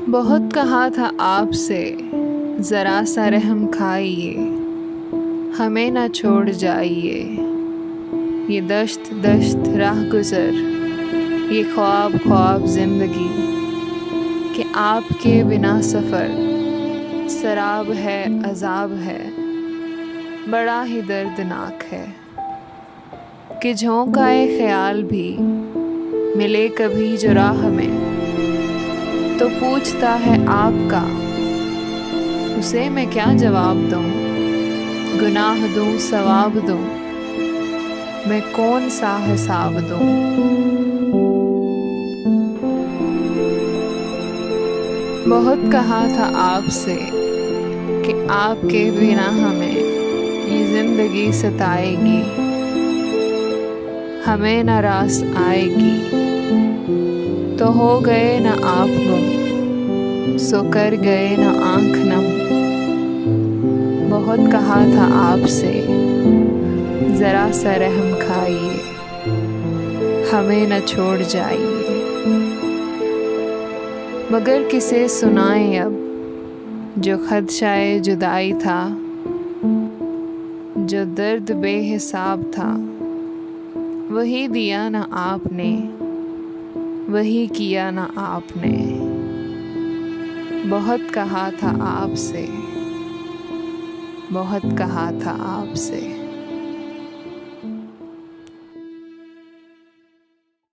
बहुत कहा था आपसे, ज़रा सा रहम खाइए, हमें न छोड़ जाइए। ये दश्त दश्त राह गुज़र, ये ख्वाब ख्वाब ज़िंदगी, कि आपके बिना सफ़र सराब है, अज़ाब है, बड़ा ही दर्दनाक है। कि झोंकाए ख़याल भी मिले कभी जो राह में, तो पूछता है आपका, उसे मैं क्या जवाब दूँ। गुनाह दूँ सवाब दूँ, मैं कौन सा हिसाब दूँ। बहुत कहा था आपसे कि आपके बिना हमें ये ज़िंदगी सताएगी, हमें न रास आएगी। तो हो गए न आप गुम, सो कर गए न आँख नम। बहुत कहा था आपसे, ज़रा सा रहम खाइए, हमें न छोड़ जाइए। मगर किसे सुनाएं अब, जो खदशाए जुदाई था, जो दर्द बेहिसाब था, वही दिया न आपने, वही किया न आपने। बहुत कहा था आपसे, बहुत कहा था आपसे।